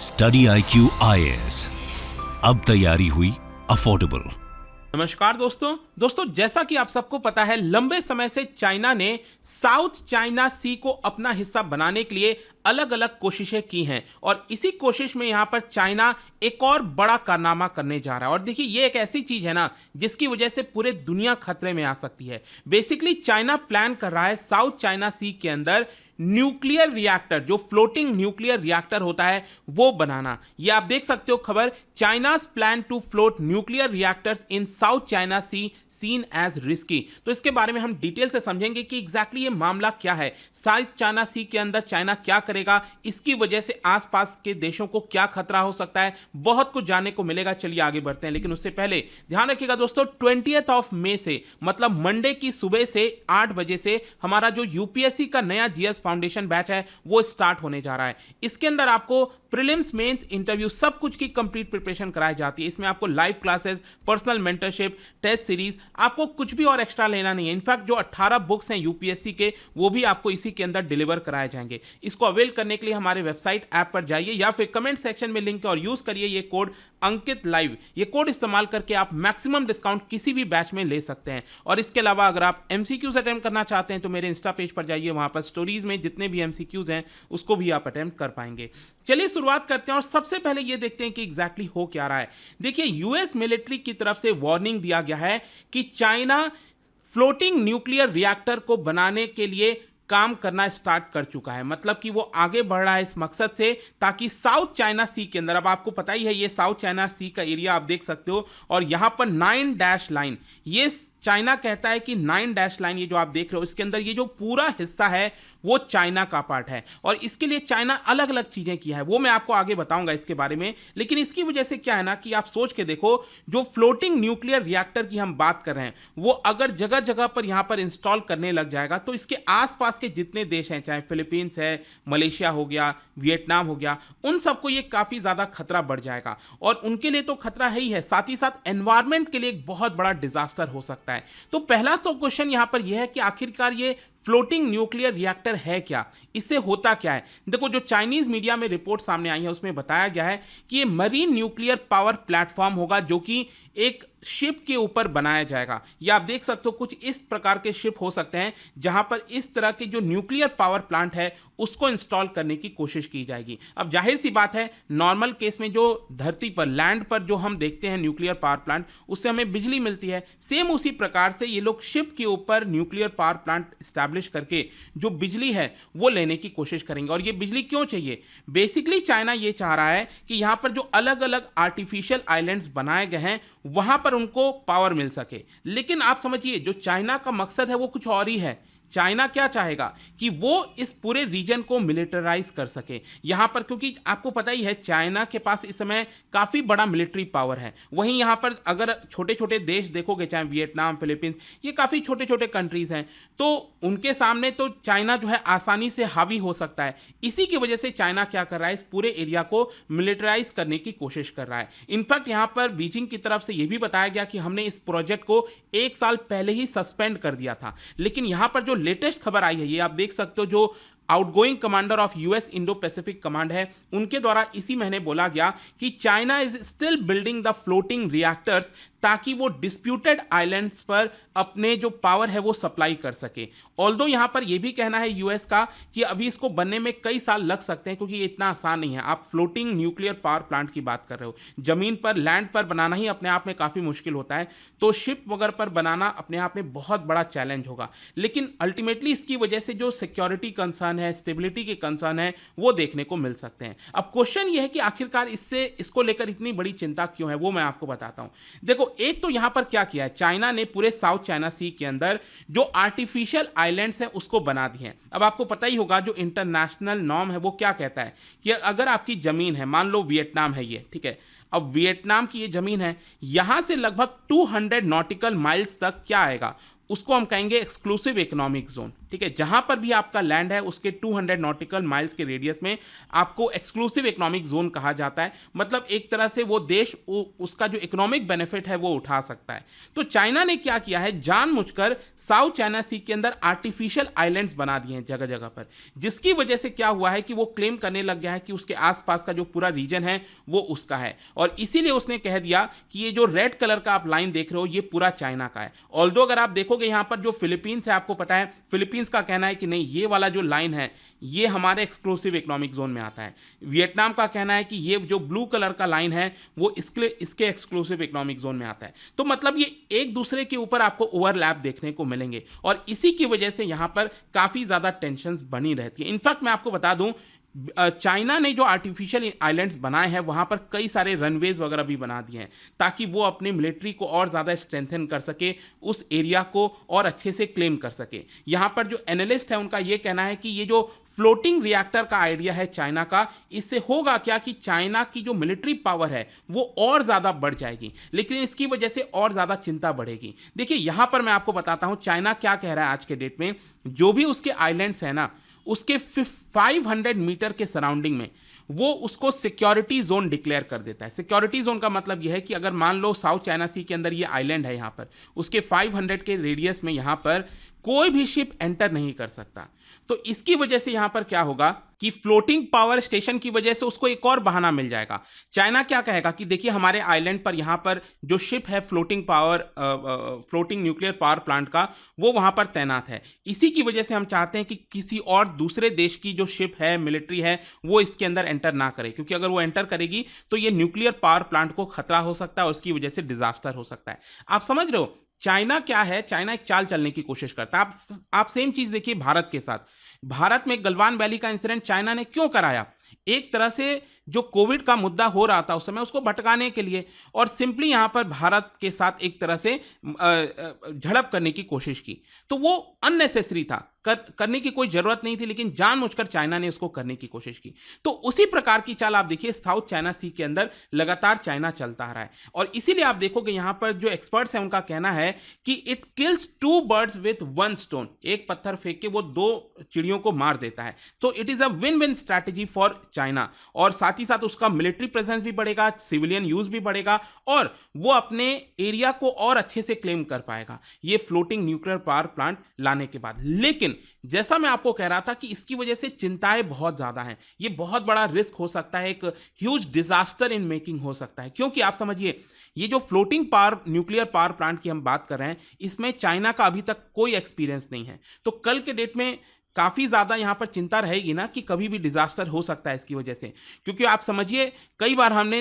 Study IQ IAS, अब तैयारी हुई अफोर्डेबल। नमस्कार दोस्तों जैसा कि आप सबको पता है, लंबे समय से चाइना ने साउथ चाइना सी को अपना हिस्सा बनाने के लिए अलग अलग कोशिशें की हैं और इसी कोशिश में यहाँ पर चाइना एक और बड़ा कारनामा करने जा रहा है। और देखिए, ये एक ऐसी चीज है ना जिसकी वजह से पूरे दुनिया खतरे में आ सकती है। बेसिकली चाइना प्लान कर रहा है साउथ चाइना सी के अंदर न्यूक्लियर रिएक्टर, जो फ्लोटिंग न्यूक्लियर रिएक्टर होता है, वो बनाना। ये आप देख सकते हो खबर, China's plan to float nuclear reactors in South China Sea seen as risky. तो इसके बारे में हम डिटेल से समझेंगे कि एग्जैक्टली ये मामला क्या है, साउथ चाइना सी के अंदर चाइना क्या करेगा, इसकी वजह से आसपास के देशों को क्या खतरा हो सकता है। बहुत कुछ जानने को मिलेगा। चलिए आगे बढ़ते हैं, लेकिन उससे पहले ध्यान रखिएगा दोस्तों, 20 मई से मतलब मंडे की सुबह से 8 बजे से हमारा जो यूपीएससी का नया जीएस फाउंडेशन बैच है वो स्टार्ट होने जा रहा है। इसके अंदर आपको प्रीलिम्स, मेंस, इंटरव्यू सब कुछ की कंप्लीट प्रिपरेशन कराई जाती है। इसमें आपको live classes, personal mentorship, test series, आपको कुछ भी और एक्स्ट्रा लेना नहीं है। इनफैक्ट जो 18 बुक्स हैं यूपीएससी के, वो भी आपको इसी के अंदर डिलीवर कराए जाएंगे। इसको अवेल करने के लिए हमारे वेबसाइट ऐप पर जाइए या फिर कमेंट सेक्शन में लिंक है और यूज करिए ये कोड अंकित लाइव। ये कोड इस्तेमाल करके आप मैक्सिमम डिस्काउंट किसी भी बैच में ले सकते हैं। और इसके अलावा अगर आप एमसीक्यूज अटेम्प्ट करना चाहते हैं तो मेरे इंस्टा पेज पर जाइए, वहां पर स्टोरीज में जितने भी एमसीक्यूज हैं उसको भी आप अटेम्प्ट कर पाएंगे। चलिए शुरुआत करते हैं और सबसे पहले ये देखते हैं कि एग्जैक्टली हो क्या रहा है। देखिए, यूएस मिलिट्री की तरफ से वार्निंग दिया गया है कि चाइना फ्लोटिंग न्यूक्लियर रिएक्टर को बनाने के लिए काम करना स्टार्ट कर चुका है। मतलब कि वो आगे बढ़ रहा है इस मकसद से, ताकि साउथ चाइना सी के अंदर, अब आपको पता ही है ये साउथ चाइना सी का एरिया आप देख सकते हो, और यहां पर 9 डैश लाइन, ये चाइना कहता है कि 9 डैश लाइन, ये जो आप देख रहे हो इसके अंदर ये जो पूरा हिस्सा है वो चाइना का पार्ट है। और इसके लिए चाइना अलग अलग चीजें किया है, वो मैं आपको आगे बताऊंगा इसके बारे में। लेकिन इसकी वजह से क्या है ना कि आप सोच के देखो, जो फ्लोटिंग न्यूक्लियर रिएक्टर की हम बात कर रहे हैं वो अगर जगह जगह पर यहां पर इंस्टॉल करने लग जाएगा तो इसके आसपास के जितने देश हैं, चाहे फिलीपींस है, मलेशिया हो गया, वियतनाम हो गया, उन सबको ये काफी ज्यादा खतरा बढ़ जाएगा। और उनके लिए तो खतरा है ही है, साथ ही साथ एनवायरमेंट के लिए एक बहुत बड़ा डिजास्टर हो सकता है। तो पहला तो क्वेश्चन यहां पर यह है कि आखिरकार ये फ्लोटिंग न्यूक्लियर रिएक्टर है क्या, इससे होता क्या है। देखो, जो चाइनीज मीडिया में रिपोर्ट सामने आई है उसमें बताया गया है कि ये मरीन न्यूक्लियर पावर प्लेटफॉर्म होगा, जो कि एक शिप के ऊपर बनाया जाएगा। या आप देख सकते हो कुछ इस प्रकार के शिप हो सकते हैं जहां पर इस तरह के जो न्यूक्लियर पावर प्लांट है उसको इंस्टॉल करने की कोशिश की जाएगी। अब जाहिर सी बात है, नॉर्मल केस में जो धरती पर, लैंड पर जो हम देखते हैं न्यूक्लियर पावर प्लांट, उससे हमें बिजली मिलती है। सेम उसी प्रकार से ये लोग शिप के ऊपर न्यूक्लियर पावर प्लांट स्टैब्लिश करके जो बिजली है वो लेने की कोशिश करेंगे। और ये बिजली क्यों चाहिए? बेसिकली चाइना ये चाह रहा है कि यहां पर जो अलग अलग आर्टिफिशियल आइलैंड्स बनाए गए हैं वहां पर उनको पावर मिल सके। लेकिन आप समझिए, जो चाइना का मकसद है वो कुछ और ही है। चाइना क्या चाहेगा कि वो इस पूरे रीजन को मिलिटराइज कर सके यहां पर, क्योंकि आपको पता ही है चाइना के पास इस समय काफी बड़ा मिलिट्री पावर है। वहीं यहां पर अगर छोटे छोटे देश देखोगे, चाहे वियतनाम, फिलीपींस, ये काफी छोटे छोटे कंट्रीज हैं, तो उनके सामने तो चाइना जो है आसानी से हावी हो सकता है। इसी की वजह से चाइना क्या कर रहा है, इस पूरे एरिया को मिलिटराइज करने की कोशिश कर रहा है। इनफैक्ट यहां पर बीजिंग की तरफ से यह भी बताया गया कि हमने इस प्रोजेक्ट को 1 साल पहले ही सस्पेंड कर दिया था। लेकिन यहां पर जो लेटेस्ट खबर आई है, ये आप देख सकते हो, जो outgoing commander of US Indo Pacific command है, उनके द्वारा इसी महीने बोला गया कि China is still building the floating reactors, ताकि वो डिस्प्यूटेड आइलैंड्स पर अपने जो पावर है वो सप्लाई कर सके। ऑल्दो यहां पर यह भी कहना है यूएस का कि अभी इसको बनने में कई साल लग सकते हैं, क्योंकि ये इतना आसान नहीं है। आप फ्लोटिंग न्यूक्लियर पावर प्लांट की बात कर रहे हो, जमीन पर, लैंड पर बनाना ही अपने आप में काफी मुश्किल होता है, तो शिप वगैरह पर बनाना अपने आप में बहुत बड़ा चैलेंज होगा। लेकिन अल्टीमेटली इसकी वजह से जो सिक्योरिटी कंसर्न है, स्टेबिलिटी के कंसर्न है, वो देखने को मिल सकते हैं। अब क्वेश्चन ये है कि आखिरकार इसको लेकर इतनी बड़ी चिंता क्यों है, वो मैं आपको बताता हूं। देखो, एक तो यहां पर क्या किया है, चाइना ने पूरे साउथ चाइना सी के अंदर जो आर्टिफिशियल आइलैंड्स हैं उसको बना दिए हैं। अब आपको पता ही होगा जो इंटरनेशनल नॉर्म है वो क्या कहता है कि अगर आपकी जमीन है, मान लो वियतनाम है ये, ठीक है, अब वियतनाम की ये जमीन है, यहां से लगभग 200 नॉटिकल माइल्स तक क्या आएगा, उसको हम कहेंगे एक्सक्लूसिव इकोनॉमिक जोन। ठीक है, जहां पर भी आपका लैंड है उसके 200 नॉटिकल माइल्स के रेडियस में आपको एक्सक्लूसिव इकोनॉमिक जोन कहा जाता है। मतलब एक तरह से वो देश उसका जो इकोनॉमिक बेनिफिट है वो उठा सकता है। तो चाइना ने क्या किया है, जानबूझकर साउथ चाइना सी के अंदर आर्टिफिशियल आइलैंड्स बना दिए हैं जगह जगह पर, जिसकी वजह से क्या हुआ है कि वो क्लेम करने लग गया है कि उसके आसपास का जो पूरा रीजन है वो उसका है, और इसीलिए उसने कह दिया कि ये जो रेड कलर का आप लाइन देख रहे हो ये पूरा चाइना का है। ऑल्दो अगर आप देखोगे यहां पर जो फिलीपींस है, आपको पता है फिलीपींस का कहना है कि नहीं, ये वाला जो लाइन है ये हमारे एक्सक्लूसिव इकोनॉमिक जोन में आता है। वियतनाम का कहना है कि ये जो ब्लू कलर का लाइन है वो इसके एक्सक्लूसिव इकोनॉमिक जोन में आता है। तो मतलब ये एक दूसरे के ऊपर आपको ओवरलैप देखने को मिलेंगे, और इसी की वजह से यहां पर काफी ज्यादा टेंशंस बनी रहती है। इनफैक्ट मैं आपको बता दूं, चाइना ने जो आर्टिफिशियल आइलैंड्स बनाए हैं वहां पर कई सारे रनवेज वगैरह भी बना दिए हैं ताकि वो अपनी मिलिट्री को और ज़्यादा स्ट्रेंथन कर सके, उस एरिया को और अच्छे से क्लेम कर सके। यहां पर जो एनालिस्ट है उनका ये कहना है कि ये जो फ्लोटिंग रिएक्टर का आइडिया है चाइना का, इससे होगा क्या कि चाइना की जो मिलिट्री पावर है वो और ज़्यादा बढ़ जाएगी, लेकिन इसकी वजह से और ज़्यादा चिंता बढ़ेगी। देखिए यहां पर मैं आपको बताता हूं चाइना क्या कह रहा है आज के डेट में, जो भी उसके आइलैंड्स है ना उसके 500 मीटर के सराउंडिंग में वो उसको सिक्योरिटी जोन डिक्लेयर कर देता है। सिक्योरिटी जोन का मतलब यह है कि अगर मान लो साउथ चाइना सी के अंदर ये आइलैंड है, यहां पर उसके 500 के रेडियस में यहां पर कोई भी शिप एंटर नहीं कर सकता। तो इसकी वजह से यहां पर क्या होगा कि फ्लोटिंग पावर स्टेशन की वजह से उसको एक और बहाना मिल जाएगा। चाइना क्या कहेगा कि देखिए हमारे आइलैंड पर यहां पर जो शिप है फ्लोटिंग न्यूक्लियर पावर प्लांट का, वो वहां पर तैनात है। इसी की वजह से हम चाहते हैं कि किसी और दूसरे देश की जो शिप है, मिलिट्री है, वो इसके अंदर एंटर ना करे, क्योंकि अगर वो एंटर करेगी तो ये न्यूक्लियर पावर प्लांट को खतरा हो सकता है और उसकी वजह से डिजास्टर हो सकता है। आप समझ रहे हो चाइना क्या है, चाइना एक चाल चलने की कोशिश करता है। आप सेम चीज देखिए भारत के साथ। भारत में गलवान वैली का इंसिडेंट चाइना ने क्यों कराया? एक तरह से जो कोविड का मुद्दा हो रहा था उस समय उसको भटकाने के लिए, और सिंपली यहां पर भारत के साथ एक तरह से झड़प करने की कोशिश की। तो वो अननेसेसरी था, करने की कोई जरूरत नहीं थी, लेकिन जानबूझकर चाइना ने उसको करने की कोशिश की। तो उसी प्रकार की चाल आप देखिए साउथ चाइना सी के अंदर लगातार चाइना चलता आ रहा है, और इसीलिए आप देखोगे यहां पर जो एक्सपर्ट्स हैं उनका कहना है कि it kills 2 birds with 1 stone, एक पत्थर फेंक के वो 2 चिड़ियों को मार देता है। तो it is a win win strategy for China, और साथ ही साथ उसका मिलिट्री प्रेजेंस भी बढ़ेगा, सिविलियन यूज भी बढ़ेगा, और वो अपने एरिया को और अच्छे से क्लेम कर पाएगा ये फ्लोटिंग न्यूक्लियर पावर प्लांट लाने के बाद। लेकिन जैसा मैं आपको कह रहा था कि इसकी वजह से चिंताएं बहुत ज्यादा हैं, ये बहुत बड़ा रिस्क हो सकता है, एक ह्यूज डिजास्टर इन मेकिंग हो सकता है। क्योंकि आप समझिए ये जो floating power nuclear power plant की हम बात कर रहे हैं, इसमें चाइना का अभी तक कोई एक्सपीरियंस नहीं है। तो कल के डेट में काफी ज्यादा यहां पर चिंता रहेगी ना कि कभी भी डिजास्टर हो सकता है इसकी वजह से। क्योंकि आप समझिए कई बार हमने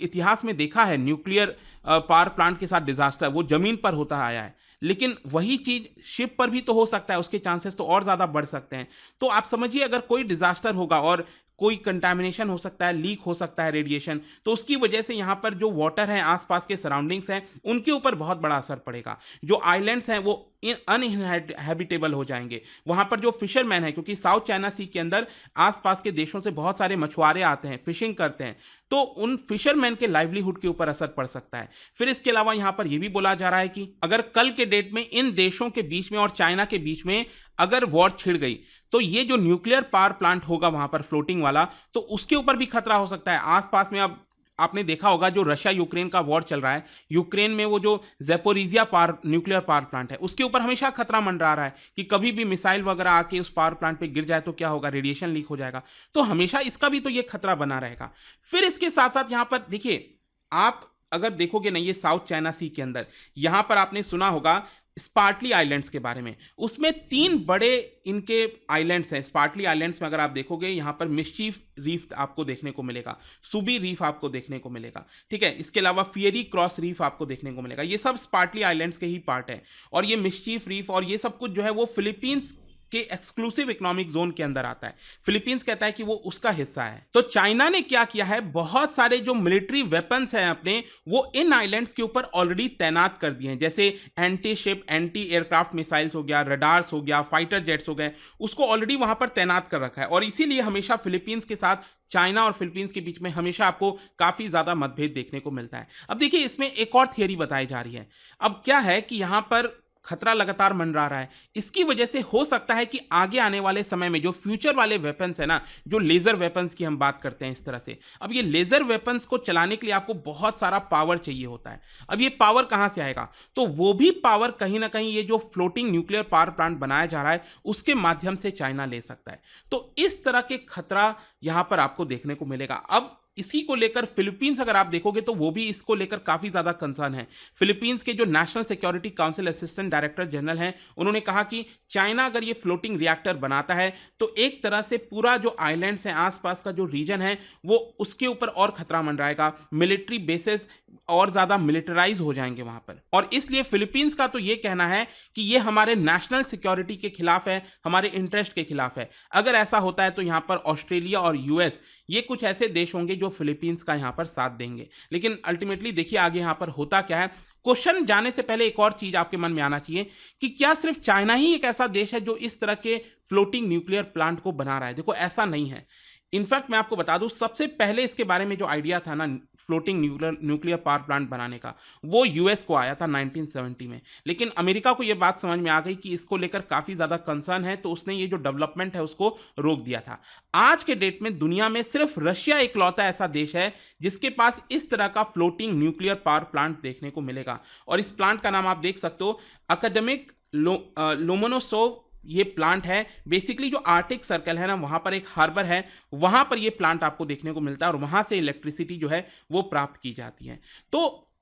इतिहास में देखा है न्यूक्लियर पावर प्लांट के साथ डिजास्टर वो जमीन पर होता आया है, लेकिन वही चीज शिप पर भी तो हो सकता है, उसके चांसेस तो और ज्यादा बढ़ सकते हैं। तो आप समझिए अगर कोई डिजास्टर होगा और कोई कंटामिनेशन हो सकता है, लीक हो सकता है रेडिएशन, तो उसकी वजह से यहाँ पर जो वाटर है, आसपास के सराउंडिंग्स हैं, उनके ऊपर बहुत बड़ा असर पड़ेगा। जो आइलैंड्स हैं वो अनइनहैबिटेबल हो जाएंगे। वहां पर जो फिशरमैन है, क्योंकि साउथ चाइना सी के अंदर आसपास के देशों से बहुत सारे मछुआरे आते हैं, फिशिंग करते हैं, तो उन फिशरमैन के लाइवलीहुड के ऊपर असर पड़ सकता है। फिर इसके अलावा यहां पर यह भी बोला जा रहा है कि अगर कल के डेट में इन देशों के बीच में और चाइना के बीच में अगर वॉर छिड़ गई, तो ये जो न्यूक्लियर पावर प्लांट होगा वहां पर फ्लोटिंग वाला, तो उसके ऊपर भी खतरा हो सकता है। आसपास में अब आपने देखा होगा जो रशिया यूक्रेन का वॉर चल रहा है, यूक्रेन में वो जो ज़ैपोरिजिया न्यूक्लियर पावर प्लांट है, उसके ऊपर हमेशा खतरा मंडरा रहा है कि कभी भी मिसाइल वगैरह आके उस पावर प्लांट पे गिर जाए तो क्या होगा, रेडिएशन लीक हो जाएगा। तो हमेशा इसका भी तो ये खतरा बना रहेगा। फिर इसके साथ साथ यहाँ पर देखिए, आप अगर देखोगे ना ये साउथ चाइना सी के अंदर, यहां पर आपने सुना होगा स्पार्टली आइलैंड्स के बारे में। उसमें 3 बड़े इनके आइलैंड्स हैं। स्पार्टली आइलैंड्स में अगर आप देखोगे यहां पर मिस्चीफ रीफ आपको देखने को मिलेगा, सुबी रीफ आपको देखने को मिलेगा, ठीक है। इसके अलावा फियरी क्रॉस रीफ आपको देखने को मिलेगा। ये सब स्पार्टली आइलैंड्स के ही पार्ट है, और ये मिस्चीफ रीफ और ये सब कुछ जो है वो फिलीपींस के एक्सक्लूसिव इकोनॉमिक जोन के अंदर आता है। फिलीपींस कहता है कि वो उसका हिस्सा है। तो चाइना ने क्या किया है, बहुत सारे जो मिलिट्री वेपन्स हैं अपने, वो इन आइलैंड्स के ऊपर ऑलरेडी तैनात कर दिए हैं। जैसे anti ship, anti aircraft missiles हो गया, रडार्स हो गया, फाइटर जेट्स हो गए, उसको ऑलरेडी वहां पर तैनात कर रखा है। और इसीलिए हमेशा फिलीपींस के साथ चाइना और फिलीपींस के बीच में हमेशा आपको काफी ज्यादा मतभेद देखने को मिलता है। अब देखिए इसमें एक और थियरी बताई जा रही है। अब क्या है कि यहां पर खतरा लगातार मंडरा रहा है। इसकी वजह से हो सकता है कि आगे आने वाले समय में जो फ्यूचर वाले वेपन्स है ना, जो लेजर वेपन्स की हम बात करते हैं इस तरह से, अब ये लेजर वेपन्स को चलाने के लिए आपको बहुत सारा पावर चाहिए होता है। अब ये पावर कहां से आएगा? तो वो भी पावर कहीं ना कहीं ये जो फ्लोटिंग न्यूक्लियर पावर प्लांट बनाया जा रहा है उसके माध्यम से चाइना ले सकता है। तो इस तरह के खतरा यहां पर आपको देखने को मिलेगा। अब इसी को लेकर फिलीपींस अगर आप देखोगे तो वो भी इसको लेकर काफी ज्यादा कंसर्न है। फिलीपींस के जो national security council assistant director general हैं, उन्होंने कहा कि चाइना अगर ये फ्लोटिंग रिएक्टर बनाता है तो एक तरह से पूरा जो आइलैंड्स हैं, आसपास का जो रीजन है, वो उसके ऊपर और खतरा मंडराएगा। मिलिट्री बेसेस और ज्यादा मिलिटराइज हो जाएंगे वहां पर। और इसलिए फिलीपींस का तो ये कहना है कि ये हमारे नेशनल सिक्योरिटी के खिलाफ है, हमारे इंटरेस्ट के खिलाफ है। अगर ऐसा होता है तो यहां पर ऑस्ट्रेलिया और यूएस, ये कुछ ऐसे देश होंगे जो फिलीपींस का यहां पर साथ देंगे। लेकिन अल्टीमेटली देखिए आगे यहां पर होता क्या है। क्वेश्चन जाने से पहले एक और चीज आपके मन में आना चाहिए कि क्या सिर्फ चाइना ही एक ऐसा देश है जो इस तरह के फ्लोटिंग न्यूक्लियर प्लांट को बना रहा है? देखो ऐसा नहीं है। इनफैक्ट मैं आपको बता दूं, सबसे पहले इसके बारे में जो आइडिया था ना फ्लोटिंग न्यूक्लियर पावर प्लांट बनाने का, वो यूएस को आया था 1970 में। लेकिन अमेरिका को यह बात समझ में आ गई कि इसको लेकर काफी ज्यादा कंसर्न है, तो उसने ये जो डेवलपमेंट है उसको रोक दिया था। आज के डेट में दुनिया में सिर्फ रशिया इकलौता ऐसा देश है जिसके पास इस तरह का फ्लोटिंग न्यूक्लियर पावर प्लांट देखने को मिलेगा। और इस प्लांट का नाम आप देख सकते हो, अकादमिक लोमोनोसोव ये प्लांट है। बेसिकली जो आर्टिक सर्कल है ना, वहां पर एक हार्बर है, वहां पर ये प्लांट आपको देखने को मिलता है और वहां से इलेक्ट्रिसिटी जो है वो प्राप्त की जाती है। तो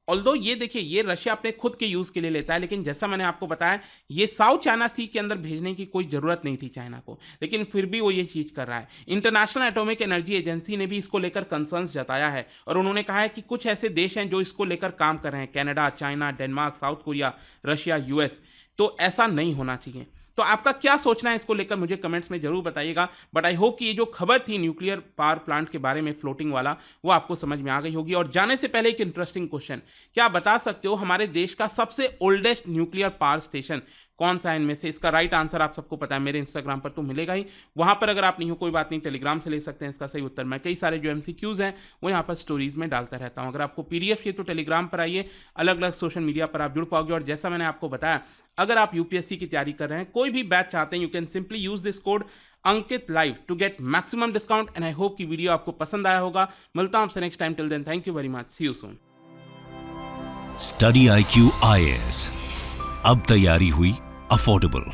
ऑल्दो ये देखिए, ये रशिया अपने खुद के यूज के लिए लेता है, लेकिन जैसा मैंने आपको बताया ये साउथ चाइना सी के अंदर भेजने की कोई जरूरत नहीं थी चाइना को, लेकिन फिर भी वो ये चीज कर रहा है। इंटरनेशनल एटॉमिक एनर्जी एजेंसी ने भी इसको लेकर कंसर्न्स जताया है और उन्होंने कहा है कि कुछ ऐसे देश हैं जो इसको लेकर काम कर रहे हैं, Canada, China, Denmark, south Korea, Russia, US. तो ऐसा नहीं होना चाहिए। तो आपका क्या सोचना है इसको लेकर मुझे कमेंट्स में जरूर बताइएगा। बट आई होप कि ये जो खबर थी न्यूक्लियर पावर प्लांट के बारे में फ्लोटिंग वाला, वो आपको समझ में आ गई होगी। और जाने से पहले एक इंटरेस्टिंग क्वेश्चन, क्या आप बता सकते हो हमारे देश का सबसे ओल्डेस्ट न्यूक्लियर पावर स्टेशन कौन सा है इनमें से? इसका राइट आंसर आप सबको पता है, मेरे इंस्टाग्राम पर तो मिलेगा ही। वहां पर अगर आप नहीं हो कोई बात नहीं, टेलीग्राम से ले सकते हैं इसका सही उत्तर। मैं कई सारे जो एमसीक्यूज हैं वो यहाँ पर स्टोरीज में डालता रहता हूँ। अगर आपको पीडीएफ चाहिए तो टेलीग्राम पर आइए, अलग अलग सोशल मीडिया पर आप जुड़ पाओगे। और जैसा मैंने आपको बताया, अगर आप यूपीएससी की तैयारी कर रहे हैं, कोई भी बैच चाहते हैं, you can simply use this code Ankit live to get maximum discount. And I hope कि वीडियो आपको पसंद आया होगा। मिलता हूं आपसे next time. Till then thank you very much, see you soon. Study IQ IAS, अब तैयारी हुई अफोर्डेबल।